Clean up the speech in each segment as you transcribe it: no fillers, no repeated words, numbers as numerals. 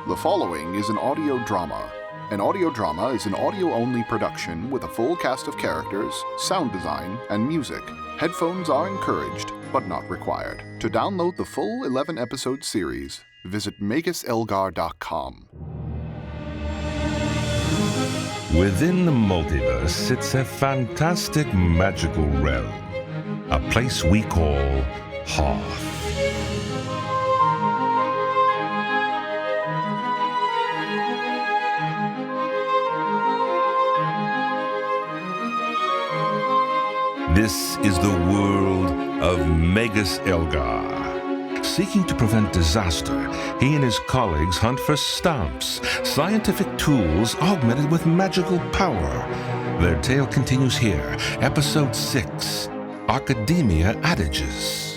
The following is an audio drama. An audio drama is an audio-only production with a full cast of characters, sound design, and music. Headphones are encouraged, but not required. To download the full 11-episode series, visit MagusElgar.com. Within the multiverse sits a fantastic magical realm, a place we call Hearth. This is the world of Magus Elgar. Seeking to prevent disaster, he and his colleagues hunt for S.T.A.M.Ps, scientific tools augmented with magical power. Their tale continues here, Episode 6, Arcademia Adages.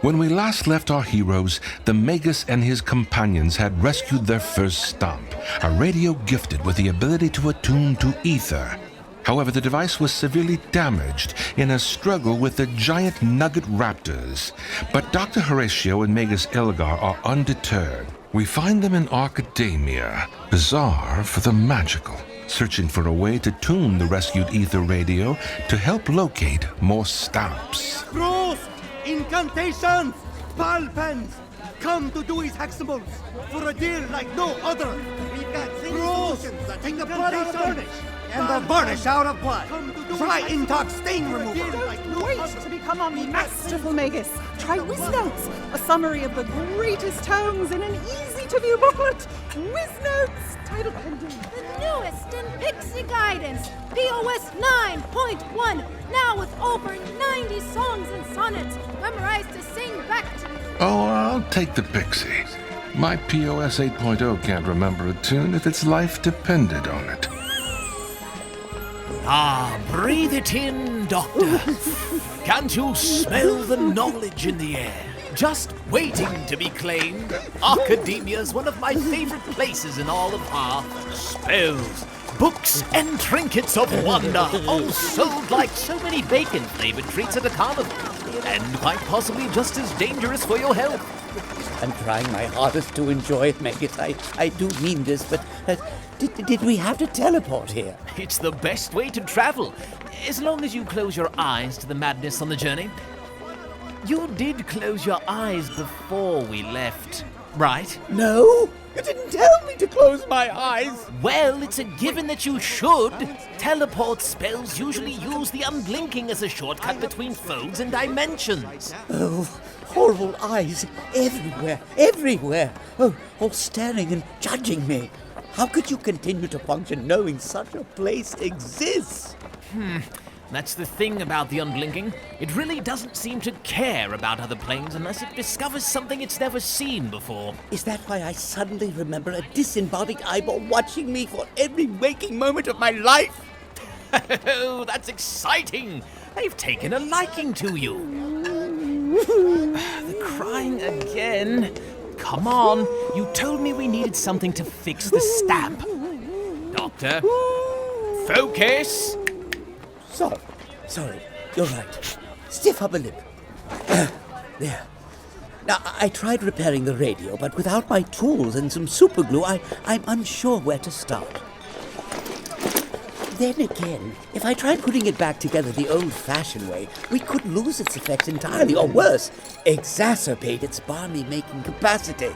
When we last left our heroes, the Magus and his companions had rescued their first S.T.A.M.P, a radio gifted with the ability to attune to ether. However, the device was severely damaged in a struggle with the giant nugget raptors. But Dr. Horatio and Magus Elgar are undeterred. We find them in Arcademia, bizarre for the magical, searching for a way to tune the rescued ether radio to help locate more S.T.A.M.Ps. Cross! Incantations! Ball pens! Come to do his hexables for a deal like no other! We've got solutions that take the blood out of varnish and the varnish out of blood! Try Intox stain remover! Don't wait to become a masterful Magus! Try Whiz Notes, a summary of the greatest tomes in an easy-to-view booklet! Whiz Notes, title pending. The newest in Pixie Guidance, POS 9.1, now with over 90 songs and sonnets, memorized to sing back to you. Oh, I'll take the Pixie. My POS 8.0 can't remember a tune if its life depended on it. Ah, breathe it in, Doctor. Can't you smell the knowledge in the air? Just waiting to be claimed. Academia is one of my favorite places in all of Hearth. Spells, books, and trinkets of wonder, all sold like so many bacon-flavored treats at a carnival. And quite possibly just as dangerous for your health. I'm trying my hardest to enjoy it, Magus. I do mean this, but did we have to teleport here? It's the best way to travel, as long as you close your eyes to the madness on the journey. You did close your eyes before we left, right? No, you didn't tell me to close my eyes. Well, it's a given that you should. Teleport spells usually use the unblinking as a shortcut between folds and dimensions. Oh, horrible eyes everywhere. Oh, all staring and judging me. How could you continue to function knowing such a place exists? That's the thing about the unblinking. It really doesn't seem to care about other planes unless it discovers something it's never seen before. Is that why I suddenly remember a disembodied eyeball watching me for every waking moment of my life? Oh, that's exciting! They've taken a liking to you. The crying again. Come on, you told me we needed something to fix the S.T.A.M.P. Doctor, focus! Sorry, you're right. Stiff upper lip. There. Now, I tried repairing the radio, but without my tools and some superglue, I'm unsure where to start. Then again, if I tried putting it back together the old-fashioned way, we could lose its effects entirely, or worse, exacerbate its barney-making capacity.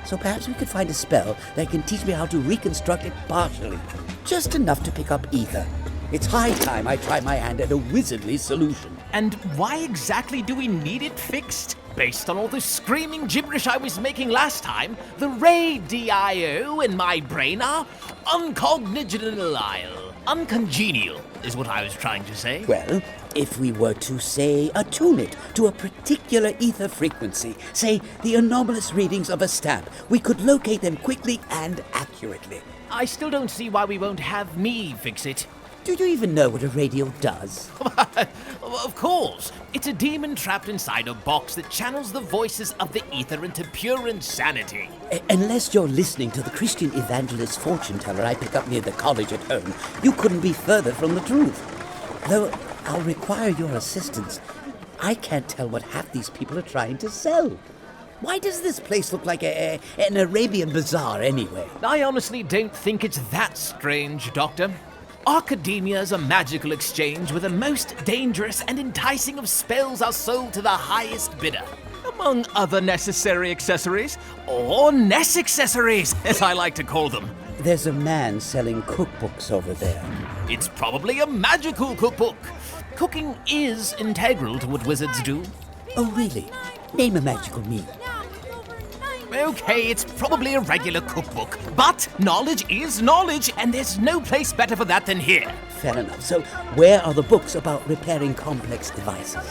So perhaps we could find a spell that can teach me how to reconstruct it partially. Just enough to pick up ether. It's high time I try my hand at a wizardly solution. And why exactly do we need it fixed? Based on all the screaming gibberish I was making last time, the radio in my brain are uncongenial, is what I was trying to say. Well, if we were to, say, attune it to a particular ether frequency, say the anomalous readings of a S.T.A.M.P, we could locate them quickly and accurately. I still don't see why we won't have me fix it. Do you even know what a radio does? Of course. It's a demon trapped inside a box that channels the voices of the ether into pure insanity. Unless you're listening to the Christian evangelist fortune teller I pick up near the college at home, you couldn't be further from the truth. Though I'll require your assistance. I can't tell what half these people are trying to sell. Why does this place look like an Arabian bazaar anyway? I honestly don't think it's that strange, Doctor. Arcademia is a magical exchange where the most dangerous and enticing of spells are sold to the highest bidder. Among other necessary accessories, or necessary, as I like to call them. There's a man selling cookbooks over there. It's probably a magical cookbook. Cooking is integral to what wizards do. Oh, really? Name a magical meal. Okay, it's probably a regular cookbook, but knowledge is knowledge, and there's no place better for that than here. Fair enough. So, where are the books about repairing complex devices?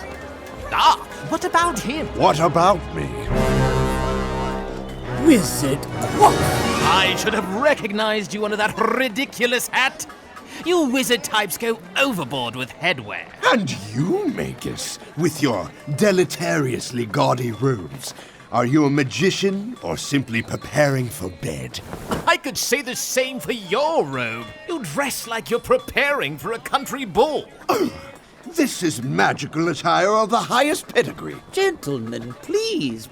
Ah, what about him? What about me? Wizard Quaff! I should have recognized you under that ridiculous hat. You wizard types go overboard with headwear. And you, Magus, with your deleteriously gaudy robes. Are you a magician or simply preparing for bed? I could say the same for your robe. You dress like you're preparing for a country ball. This is magical attire of the highest pedigree. Gentlemen, please.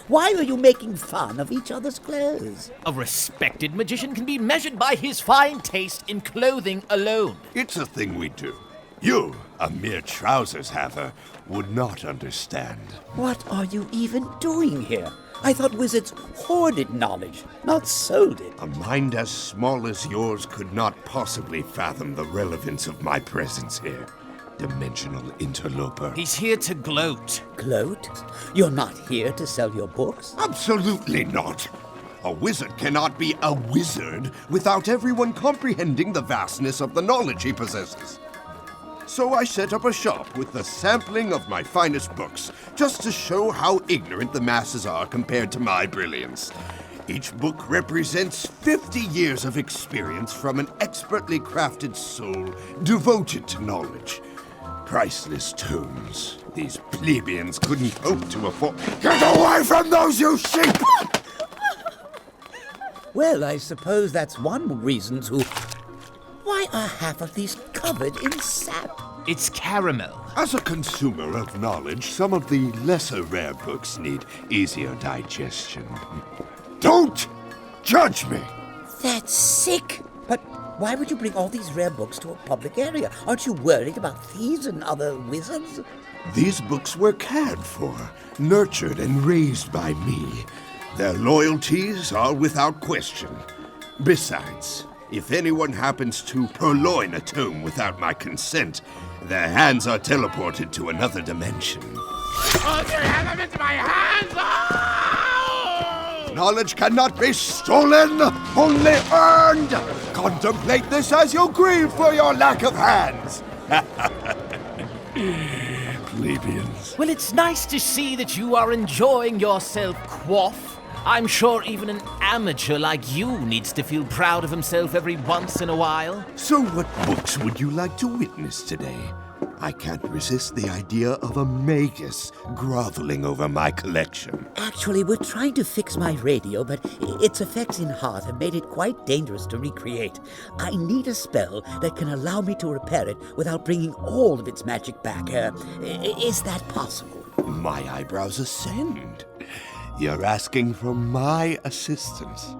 Why are you making fun of each other's clothes? A respected magician can be measured by his fine taste in clothing alone. It's a thing we do. You, a mere trousers haver, would not understand. What are you even doing here? I thought wizards hoarded knowledge, not sold it. A mind as small as yours could not possibly fathom the relevance of my presence here. Dimensional interloper. He's here to gloat. Gloat? You're not here to sell your books? Absolutely not. A wizard cannot be a wizard without everyone comprehending the vastness of the knowledge he possesses. So I set up a shop with the sampling of my finest books, just to show how ignorant the masses are compared to my brilliance. Each book represents 50 years of experience from an expertly crafted soul devoted to knowledge. Priceless tomes. These plebeians couldn't hope to afford. Get away from those, you sheep! Well, I suppose that's one reason to... Why are half of these covered in sap? It's caramel. As a consumer of knowledge, some of the lesser rare books need easier digestion. Don't judge me! That's sick! But why would you bring all these rare books to a public area? Aren't you worried about thieves and other wizards? These books were cared for, nurtured and raised by me. Their loyalties are without question. Besides, if anyone happens to purloin a tome without my consent, their hands are teleported to another dimension. Oh, you have them into my hands! Oh! Knowledge cannot be stolen, only earned! Contemplate this as you grieve for your lack of hands! Plebeians. Well, it's nice to see that you are enjoying yourself, Quaff. I'm sure even an amateur like you needs to feel proud of himself every once in a while. So what books would you like to witness today? I can't resist the idea of a magus groveling over my collection. Actually, we're trying to fix my radio, but its effects in Hearth have made it quite dangerous to recreate. I need a spell that can allow me to repair it without bringing all of its magic back. Is that possible? My eyebrows ascend. You're asking for my assistance.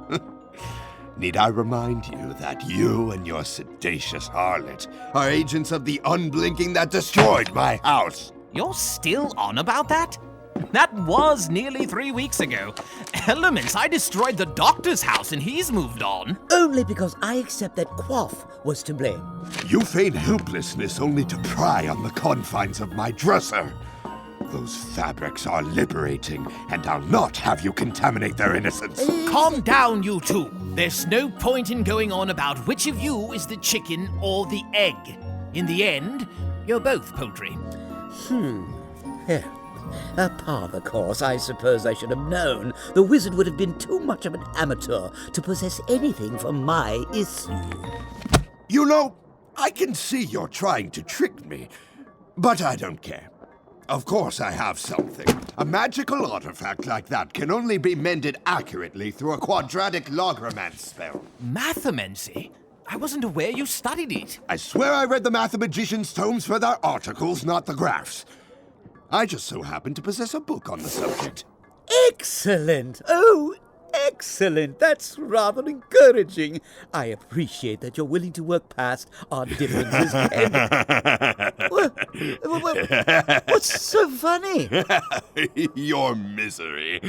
Need I remind you that you and your sedacious harlot are agents of the unblinking that destroyed my house? You're still on about that? That was nearly 3 weeks ago. Elements, I destroyed the doctor's house and he's moved on. Only because I accept that Quaff was to blame. You feign helplessness only to pry on the confines of my dresser. Those fabrics are liberating, and I'll not have you contaminate their innocence. Calm down, you two. There's no point in going on about which of you is the chicken or the egg. In the end, you're both poultry. Yeah. Par the course, I suppose I should have known. The wizard would have been too much of an amateur to possess anything for my issue. You know, I can see you're trying to trick me, but I don't care. Of course I have something. A magical artifact like that can only be mended accurately through a quadratic logramance spell. Mathomancy? I wasn't aware you studied it. I swear I read the mathematicians' tomes for their articles, not the graphs. I just so happen to possess a book on the subject. Excellent! Oh, excellent! That's rather encouraging. I appreciate that you're willing to work past our differences. What's so funny? Your misery.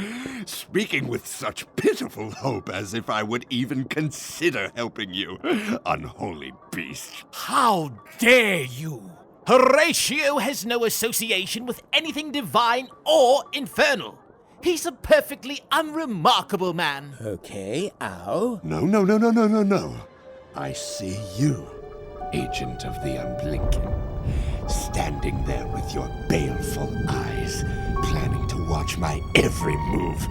Speaking with such pitiful hope as if I would even consider helping you. Unholy beast. How dare you! Horatio has no association with anything divine or infernal. He's a perfectly unremarkable man. Okay, ow. No. I see you, agent of the unblinking, standing there with your baleful eyes, planning to watch my every move.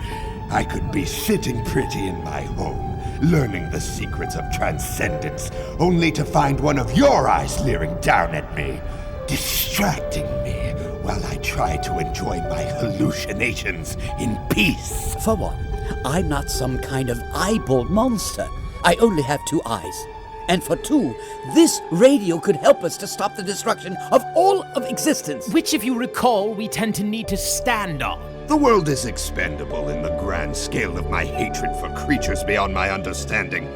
I could be sitting pretty in my home, learning the secrets of transcendence, only to find one of your eyes leering down at me, distracting me while I try to enjoy my hallucinations in peace. For one, I'm not some kind of eyeball monster. I only have 2 eyes. And for 2, this radio could help us to stop the destruction of all of existence. Which, if you recall, we tend to need to stand on. The world is expendable in the grand scale of my hatred for creatures beyond my understanding.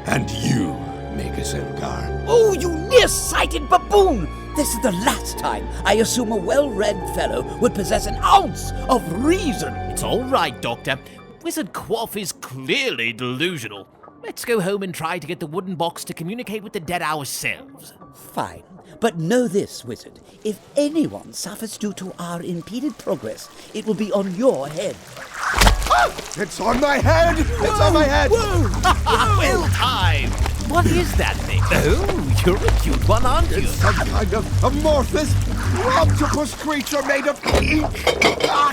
And you, Magus Elgar. Oh, you nearsighted baboon! This is the last time I assume a well-read fellow would possess an ounce of reason. It's all right, Doctor. Wizard Quaff is clearly delusional. Let's go home and try to get the wooden box to communicate with the dead ourselves. Fine. But know this, Wizard. If anyone suffers due to our impeded progress, it will be on your head. Ah! It's on my head! It's on my head! Well timed! What is that thing? Oh, you're a cute one, aren't you? It's some kind of amorphous octopus creature made of ink.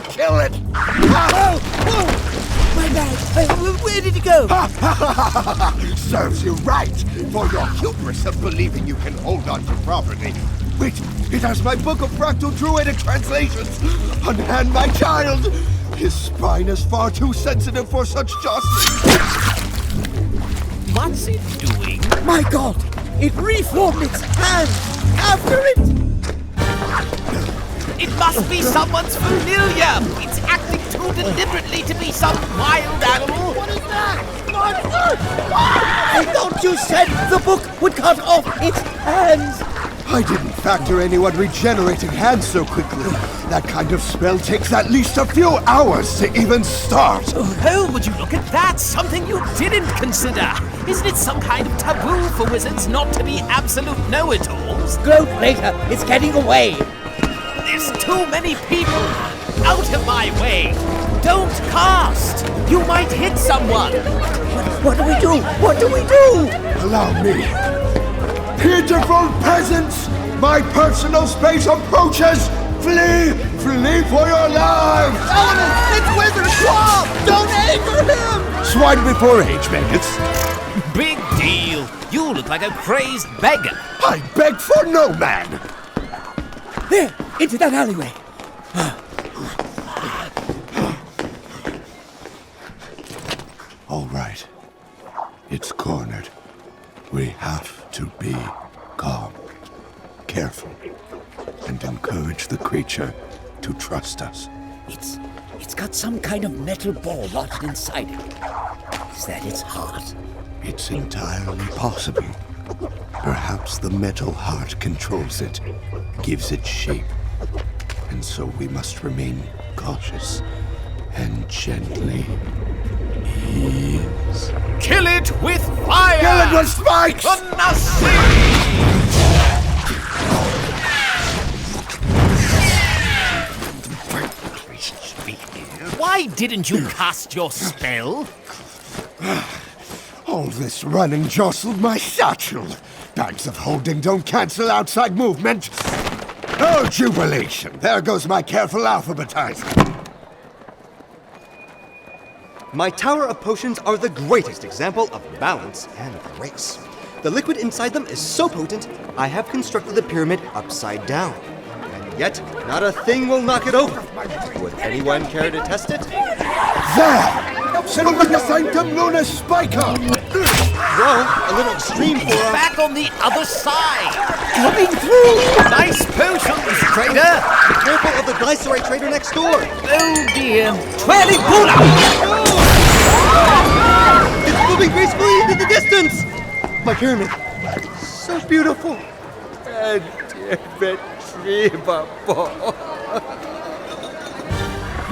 Kill it! My bag! Where did it go? Serves you right for your hubris of believing you can hold on to property. Wait, it has my book of fractal druidic translations. Unhand my child! His spine is far too sensitive for such justice. What's it doing? My God! It reformed its hand! After it! It must be someone's familiar! It's acting too deliberately to be some wild animal! What is that? Monster! I thought you said the book would cut off its hands! I didn't factor anyone regenerating hands so quickly. That kind of spell takes at least a few hours to even start. Oh, would you look at that? Something you didn't consider. Isn't it some kind of taboo for wizards not to be absolute know-it-alls? Gloat later, it's getting away. There's too many people. Out of my way. Don't cast. You might hit someone. What do we do? What do we do? Allow me. Pitiful peasants! My personal space approaches! Flee! Flee for your lives! Element! It's Wizard Quaff! Don't anger him! Swine before age, maggots. Big deal. You look like a crazed beggar. I beg for no man! There! Into that alleyway! All right. It's cornered. We have to be calm, careful, and encourage the creature to trust us. It's got some kind of metal ball lodged inside it. Is that its heart? It's entirely possible. Perhaps the metal heart controls it, gives it shape. And so we must remain cautious and gently ease. Kill it with fire! Kill it with spikes! The Nazarian! Why didn't you cast your spell? All this running jostled my satchel. Bags of holding don't cancel outside movement. Oh, jubilation! There goes my careful alphabetizing. My tower of potions are the greatest example of balance and grace. The liquid inside them is so potent, I have constructed the pyramid upside down. And yet, not a thing will knock it over. Would anyone care to test it? There! Absolute Sanctum Lunis Spiker! Whoa, a little extreme for a... Back on the other side! Coming through! Nice potions, trader! Be careful of the glycerite trader next door! Oh dear. Twirling Pula! It's moving gracefully into the distance! My pyramid. So beautiful.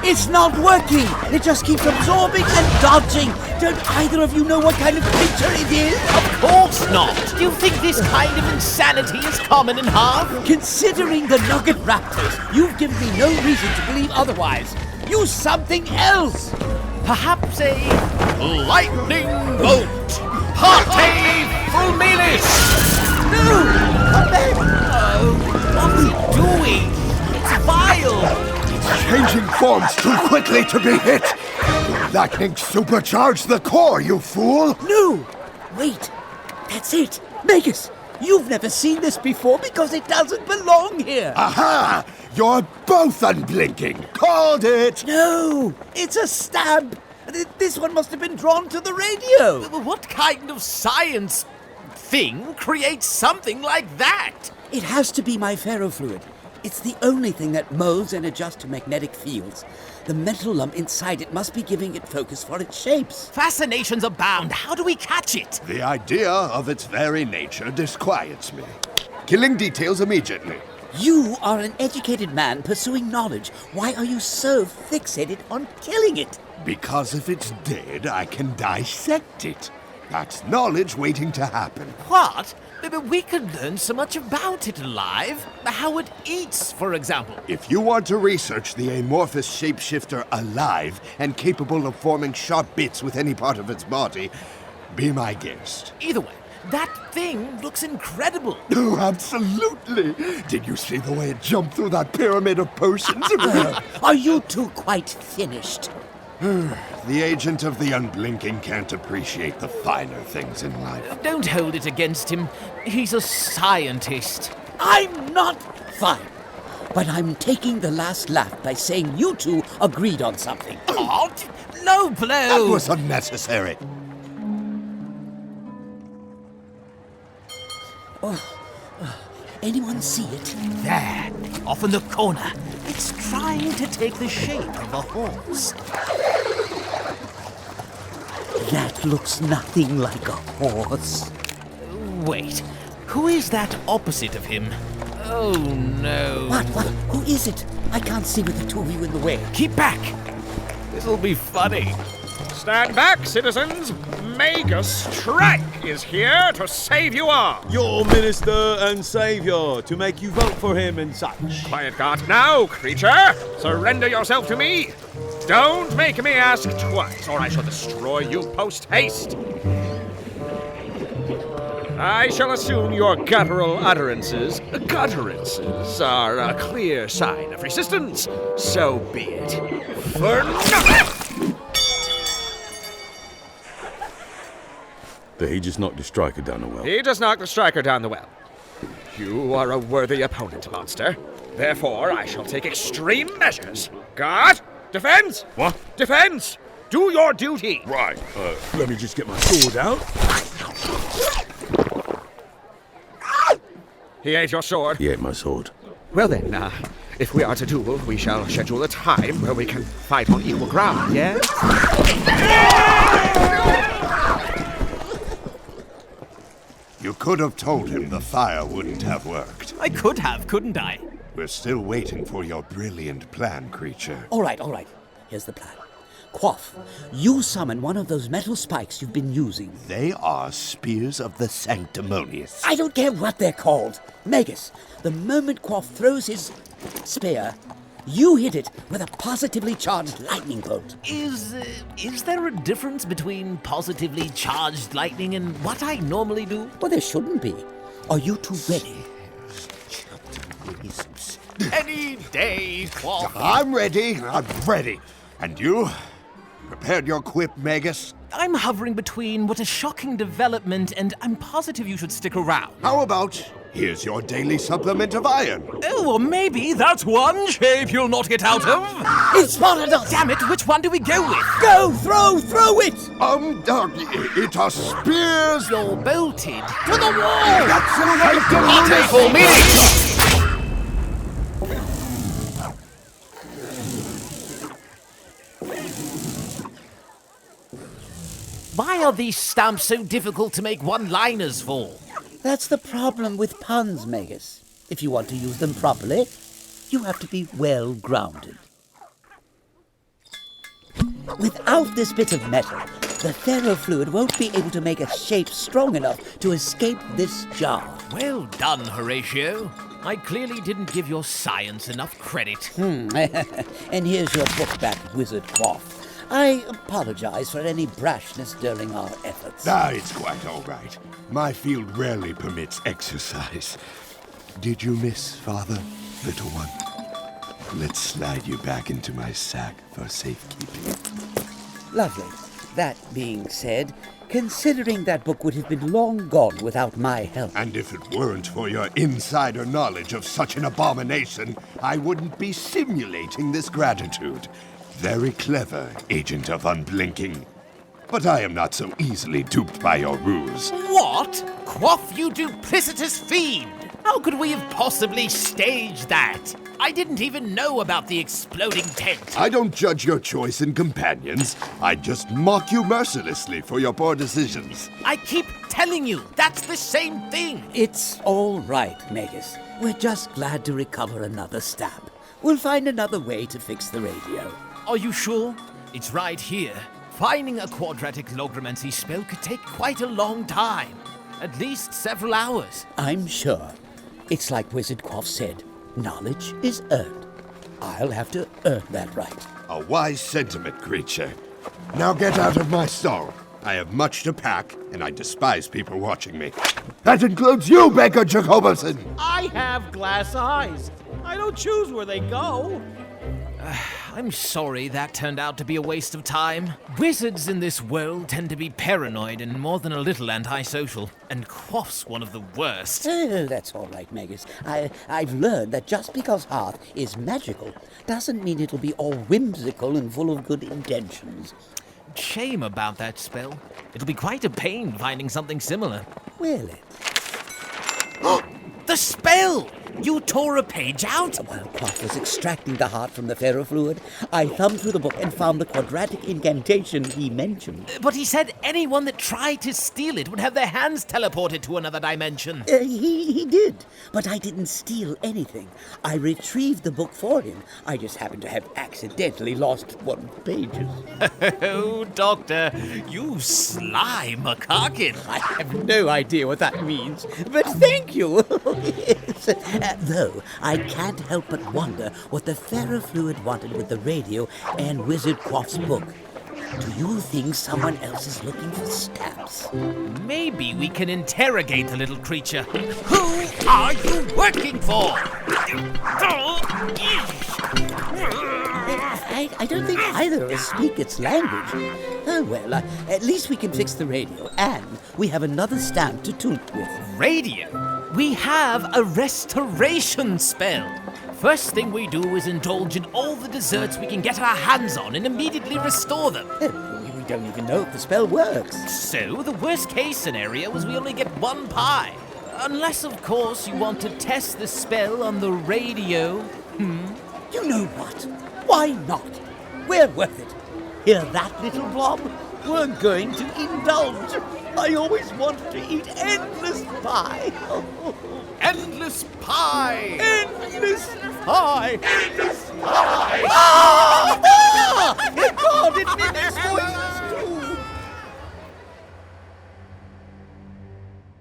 It's not working! It just keeps absorbing and dodging! Don't either of you know what kind of creature it is? Of course not! Do you think this kind of insanity is common in Hearth? Considering the Nugget Raptors, you've given me no reason to believe otherwise. Use something else! Perhaps a lightning bolt! Parte fulminis! No! Come back! Oh, what's it doing? It's vile! Changing forms too quickly to be hit! That can supercharge the core, you fool! No! Wait! That's it! Magus! You've never seen this before because it doesn't belong here! Aha! You're both unblinking! Called it! No! It's a stab! This one must have been drawn to the radio! What kind of science thing creates something like that? It has to be my ferrofluid. It's the only thing that molds and adjusts to magnetic fields. The metal lump inside it must be giving it focus for its shapes. Fascinations abound. How do we catch it? The idea of its very nature disquiets me. Killing details immediately. You are an educated man pursuing knowledge. Why are you so fixated on killing it? Because if it's dead, I can dissect it. That's knowledge waiting to happen. What? We could learn so much about it alive. How it eats, for example. If you want to research the amorphous shapeshifter alive and capable of forming sharp bits with any part of its body, be my guest. Either way, that thing looks incredible. Oh, absolutely. Did you see the way it jumped through that pyramid of potions? Are you two quite finished? The agent of the unblinking can't appreciate the finer things in life. Don't hold it against him. He's a scientist. I'm not fine. But I'm taking the last laugh by saying you two agreed on something. What? Low blow! That was unnecessary. Anyone see it? There, off in the corner. It's trying to take the shape of a horse. That looks nothing like a horse. Wait, who is that opposite of him? Oh no. What? Who is it? I can't see with the two of you in the way. Keep back! This'll be funny. Stand back, citizens! Magus Trike is here to save you all! Your minister and savior, to make you vote for him and such. Quiet, Gaat, now, creature! Surrender yourself to me! Don't make me ask twice, or I shall destroy you post-haste! I shall assume your guttural utterances are a clear sign of resistance. So be it. For nothing! He just knocked the striker down the well. He just knocked the striker down the well. You are a worthy opponent, monster. Therefore, I shall take extreme measures. Guard! Defense! What? Defense! Do your duty! Right. Let me just get my sword out. He ate your sword. He ate my sword. Well then, if we are to duel, we shall schedule a time where we can fight on equal ground, yes? You could have told him the fire wouldn't have worked. I could have, couldn't I? We're still waiting for your brilliant plan, creature. All right. Here's the plan. Quaff, you summon one of those metal spikes you've been using. They are spears of the sanctimonious. I don't care what they're called. Magus, the moment Quaff throws his spear, you hit it with a positively charged lightning bolt. Is there a difference between positively charged lightning and what I normally do? Well, there shouldn't be. Are you two ready? Any day, Quaff. I'm ready. And you? Prepared your quip, Magus? I'm hovering between what a shocking development and I'm positive you should stick around. How about Here's your daily supplement of iron. Oh, well, maybe that's one shape you'll not get out of. It's spotted us! Damn it, which one do we go with? Go! Throw it! It are spears. You're bolted. To the wall! I'll take all meetings! Why are these stamps so difficult to make one-liners for? That's the problem with puns, Magus. If you want to use them properly, you have to be well grounded. Without this bit of metal, the ferrofluid won't be able to make a shape strong enough to escape this jar. Well done, Horatio. I clearly didn't give your science enough credit. And here's your book back, Wizard Quaff. I apologize for any brashness during our efforts. It's quite all right. My field rarely permits exercise. Did you miss, Father, little one? Let's slide you back into my sack for safekeeping. Lovely. That being said, considering that book would have been long gone without my help. And if it weren't for your insider knowledge of such an abomination, I wouldn't be simulating this gratitude. Very clever, Agent of Unblinking. But I am not so easily duped by your ruse. What? Quaff, you duplicitous fiend! How could we have possibly staged that? I didn't even know about the exploding tent. I don't judge your choice in companions. I just mock you mercilessly for your poor decisions. I keep telling you, that's the same thing. It's all right, Magus. We're just glad to recover another stamp. We'll find another way to fix the radio. Are you sure? It's right here. Finding a quadratic logromancy spell could take quite a long time. At least several hours. I'm sure. It's like Wizard Quaff said, knowledge is earned. I'll have to earn that right. A wise sentiment, creature. Now get out of my stall. I have much to pack, and I despise people watching me. That includes you, Baker Jacobson! I have glass eyes. I don't choose where they go. I'm sorry that turned out to be a waste of time. Wizards in this world tend to be paranoid and more than a little antisocial, and Quaff's one of the worst. That's all right, Magus. I've learned that just because Hearth is magical doesn't mean it'll be all whimsical and full of good intentions. Shame about that spell. It'll be quite a pain finding something similar. Will it? The spell! You tore a page out? While Quaff was extracting the heart from the ferrofluid, I thumbed through the book and found the quadratic incantation he mentioned. But he said anyone that tried to steal it would have their hands teleported to another dimension. He did, but I didn't steal anything. I retrieved the book for him. I just happened to have accidentally lost one of the pages. Oh, Doctor, you sly macaque. I have no idea what that means, but thank you. Yes. Though I can't help but wonder what the ferrofluid wanted with the radio and Wizard Quaff's book. Do you think someone else is looking for stamps? Maybe we can interrogate the little creature. Who are you working for? I don't think either of us speak its language. Oh, well, at least we can fix the radio, and we have another stamp to tune with. Radio? We have a restoration spell. First thing we do is indulge in all the desserts we can get our hands on and immediately restore them. We don't even know if the spell works. So, the worst case scenario is we only get one pie. Unless, of course, you want to test the spell on the radio. You know what? Why not? We're worth it. Hear that, little blob? We're going to indulge. I always wanted to eat endless pie. Endless pie! Endless pie! Endless pie! Ah! God, it mimics voices too!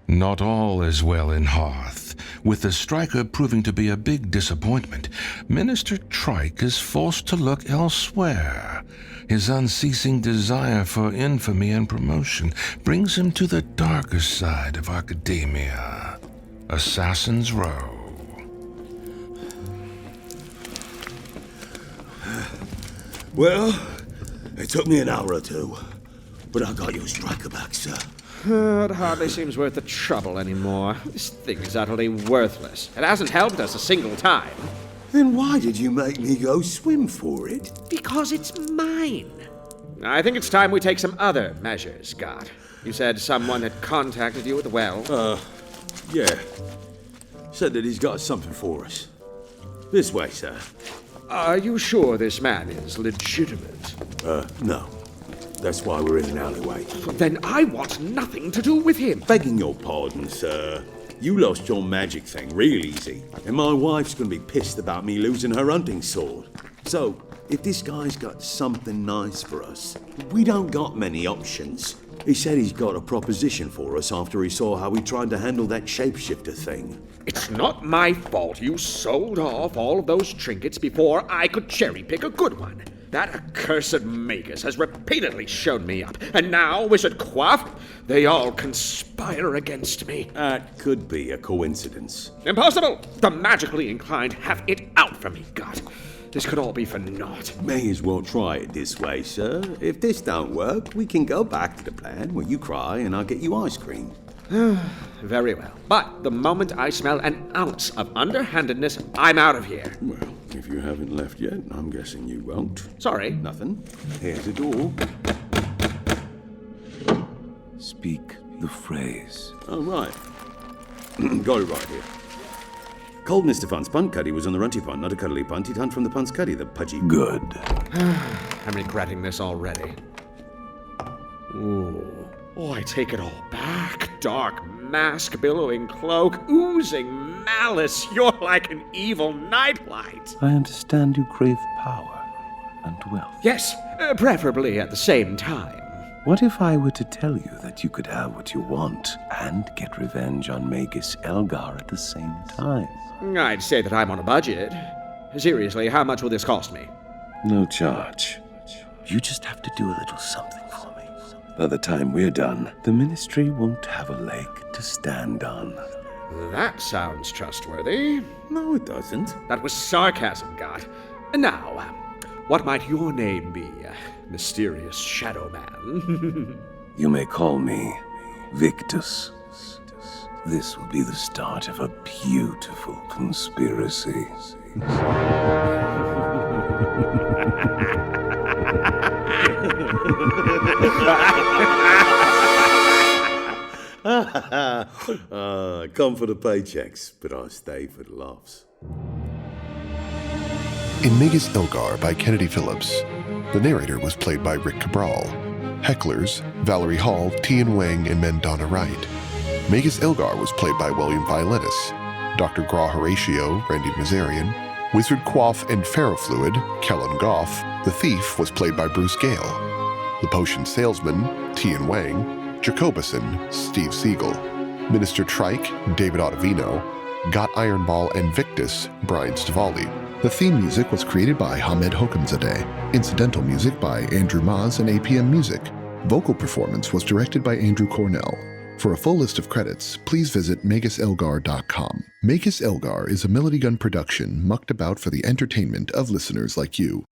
Not all is well in Hearth. With the striker proving to be a big disappointment, Minister Trike is forced to look elsewhere. His unceasing desire for infamy and promotion brings him to the darker side of Arcademia. Assassin's Row. Well, it took me an hour or two, but I got your striker back, sir. It hardly seems worth the trouble anymore. This thing is utterly worthless. It hasn't helped us a single time. Then why did you make me go swim for it? Because it's mine. I think it's time we take some other measures, Gaat. You said someone had contacted you at the well. Yeah. Said that he's got something for us. This way, sir. Are you sure this man is legitimate? No. That's why we're in an alleyway. Then I want nothing to do with him. Begging your pardon, sir. You lost your magic thing real easy, and my wife's gonna be pissed about me losing her hunting sword. So, if this guy's got something nice for us, we don't got many options. He said he's got a proposition for us after he saw how we tried to handle that shapeshifter thing. It's not my fault you sold off all of those trinkets before I could cherry-pick a good one. That accursed Magus has repeatedly shown me up, and now Wizard Quaff, they all conspire against me. That could be a coincidence. Impossible! The magically inclined have it out for me, God. This could all be for naught. May as well try it this way, sir. If this don't work, we can go back to the plan where you cry and I'll get you ice cream. Very well. But the moment I smell an ounce of underhandedness, I'm out of here. Well, if you haven't left yet, I'm guessing you won't. Sorry. Nothing. Here's the door. Speak the phrase. Oh, right. Got it right here. Cold Mr. Fun's punt cuddy was on the runty punt, not a cuddly punt. He'd hunt from the punt's cuddy, the pudgy. Good. I'm regretting this already. Ooh. Oh, I take it all back. Dark mask, billowing cloak, oozing malice. You're like an evil nightlight. I understand you crave power and wealth. Yes, preferably at the same time. What if I were to tell you that you could have what you want and get revenge on Magus Elgar at the same time? I'd say that I'm on a budget. Seriously, how much will this cost me? No charge. You just have to do a little something for me. By the time we're done, the Ministry won't have a leg to stand on. That sounds trustworthy. No, it doesn't. That was sarcasm, God. Now, what might your name be, mysterious Shadow Man? You may call me Victus. This will be the start of a beautiful conspiracy. Come for the paychecks, but I stay for the laughs. In Magus Elgar by Kennedy Phillips, the narrator was played by Rick Cabral. Hecklers, Valerie Hall, Tian Wang, and Mendana Wright. Magus Elgar was played by William Violenus. Dr. Graw Horatio, Randy Nazarian. Wizard Quaff and Ferrofluid, Kellen Goff. The Thief was played by Bruce Gale. The Potion Salesman, Tian Wang. Jacobison, Steve Siegel. Minister Trike, David Autovino. Gaat Ironball and Victus, Brian Stivale. The theme music was created by Hamed Hokamzadeh. Incidental music by Andrew Maz and APM Music. Vocal performance was directed by Andrew Cornell. For a full list of credits, please visit MagusElgar.com. Magus Elgar is a Melody Gun production mucked about for the entertainment of listeners like you.